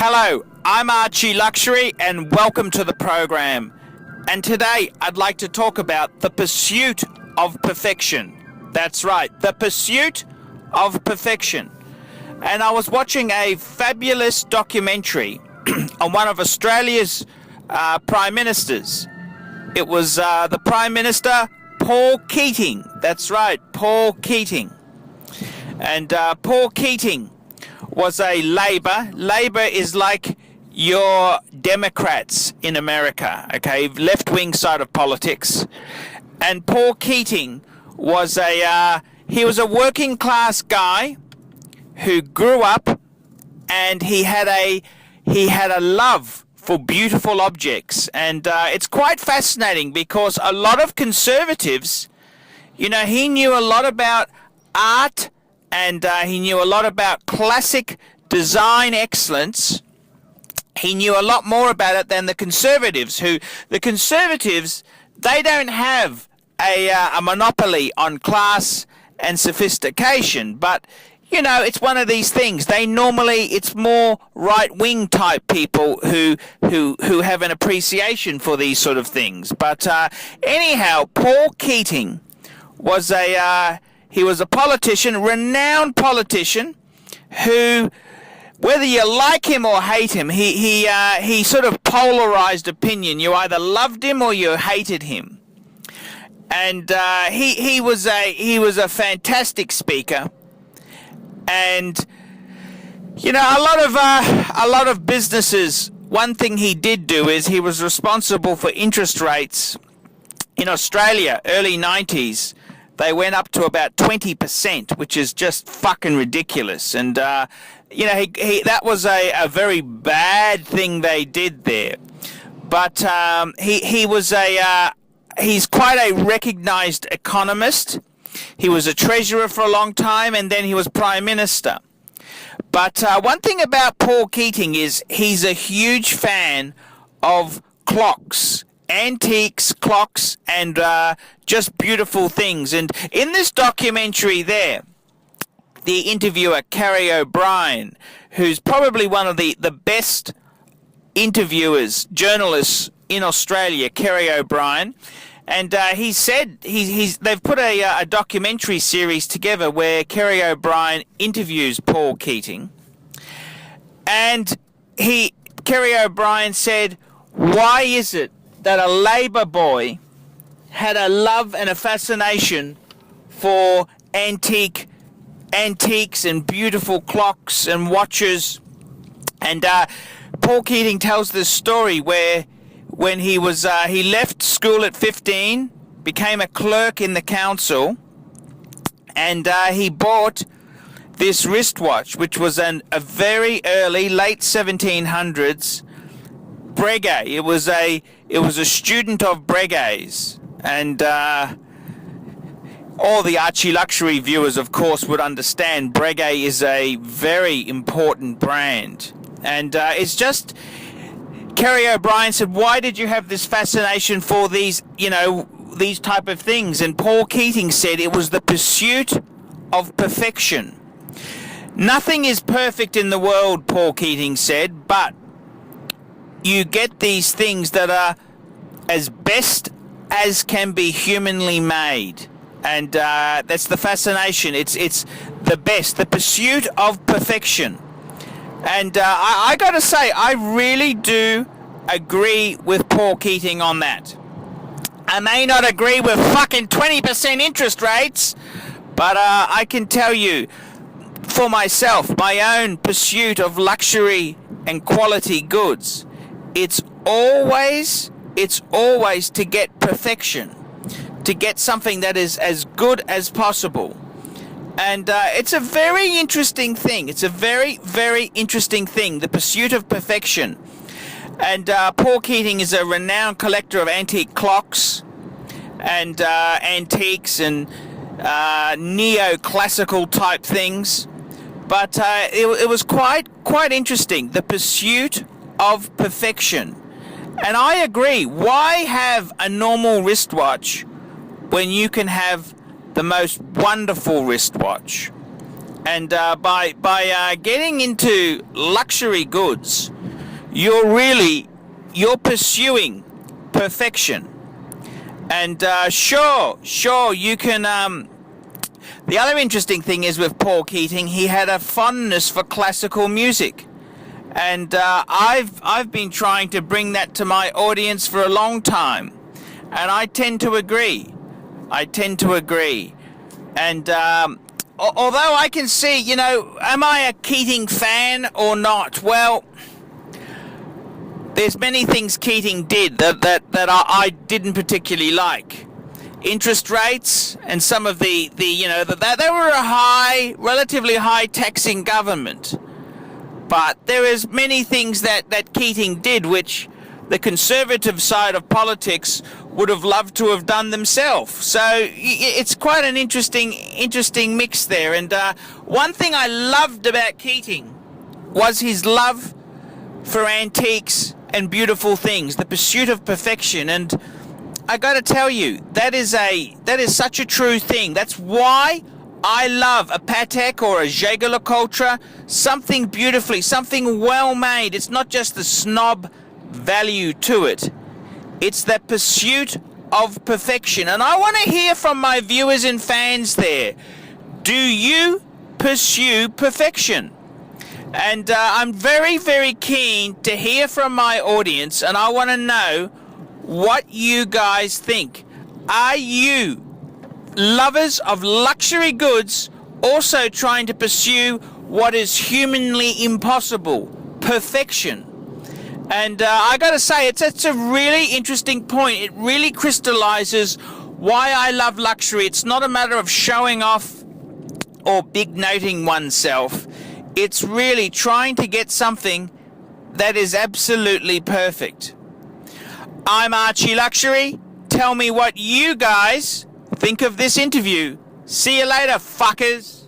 Hello, I'm Archie Luxury and welcome to the program. And today I'd like to talk about the pursuit of perfection. That's right, the pursuit of perfection. And I was watching a fabulous documentary on one of Australia's Prime Ministers. It was the Prime Minister, Paul Keating. That's right, Paul Keating. And Paul Keating was a Labor. Labor is like your Democrats in America, okay, left-wing side of politics. And Paul Keating was he was a working class guy who grew up, and he had a love for beautiful objects. And it's quite fascinating because a lot of conservatives, you know, he knew a lot about art, and he knew a lot about classic design excellence. He knew a lot more about it than the conservatives, they don't have a monopoly on class and sophistication. But, you know, it's one of these things. It's more right-wing type people who have an appreciation for these sort of things. But anyhow, Paul Keating was he was a politician, renowned politician, who, whether you like him or hate him, he sort of polarized opinion. You either loved him or you hated him. And he was a fantastic speaker. And you know, a lot of businesses. One thing he did do is he was responsible for interest rates in Australia, early 90s. They went up to about 20%, which is just fucking ridiculous. And, you know, that was a very bad thing they did there. But he's quite a recognized economist. He was a treasurer for a long time, and then he was prime minister. But one thing about Paul Keating is he's a huge fan of clocks. Antiques, clocks, and just beautiful things. And in this documentary there, the interviewer, Kerry O'Brien, who's probably one of the best interviewers, journalists in Australia, Kerry O'Brien, and he said they've put a documentary series together where Kerry O'Brien interviews Paul Keating. And Kerry O'Brien said, why is it that a Labor boy had a love and a fascination for antiques and beautiful clocks and watches? And Paul Keating tells this story where when he left school at 15, became a clerk in the council, and he bought this wristwatch, which was a very early, late 1700s Breguet. It was a student of Breguet's, and all the Archie Luxury viewers, of course, would understand Breguet is a very important brand. And it's just, Kerry O'Brien said, why did you have this fascination for these, you know, these type of things? And Paul Keating said it was the pursuit of perfection. Nothing is perfect in the world, Paul Keating said, but you get these things that are as best as can be humanly made. And that's the fascination. It's the best, the pursuit of perfection. And I got to say, I really do agree with Paul Keating on that. I may not agree with fucking 20% interest rates, but I can tell you, for myself, my own pursuit of luxury and quality goods, it's always to get perfection, to get something that is as good as possible. And it's a very interesting thing. It's a very, very interesting thing, the pursuit of perfection. And Paul Keating is a renowned collector of antique clocks and antiques and neoclassical type things. But it was quite interesting, the pursuit of perfection. And I agree. Why have a normal wristwatch when you can have the most wonderful wristwatch? And by getting into luxury goods, you're pursuing perfection. And sure, you can. The other interesting thing is with Paul Keating, he had a fondness for classical music, and I've been trying to bring that to my audience for a long time, and I tend to agree. And although I can see, am I a Keating fan or not? Well, there's many things Keating did that I didn't particularly like. Interest rates and some of that they were a relatively high taxing government. But there is many things that Keating did which the conservative side of politics would have loved to have done themselves. So it's quite an interesting mix there. And one thing I loved about Keating was his love for antiques and beautiful things, the pursuit of perfection. And I got to tell you, that is such a true thing. That's why I love a Patek or a Jaeger-LeCoultre, something beautifully, something well made. It's not just the snob value to it. It's the pursuit of perfection. And I want to hear from my viewers and fans there. Do you pursue perfection? And I'm very, very keen to hear from my audience, and I want to know what you guys think. Are you lovers of luxury goods also trying to pursue what is humanly impossible, perfection? And I got to say, it's a really interesting point. It really crystallizes why I love luxury. It's not a matter of showing off or big noting oneself. It's really trying to get something that is absolutely perfect. I'm Archie Luxury. Tell me what you guys think of this interview. See you later, fuckers.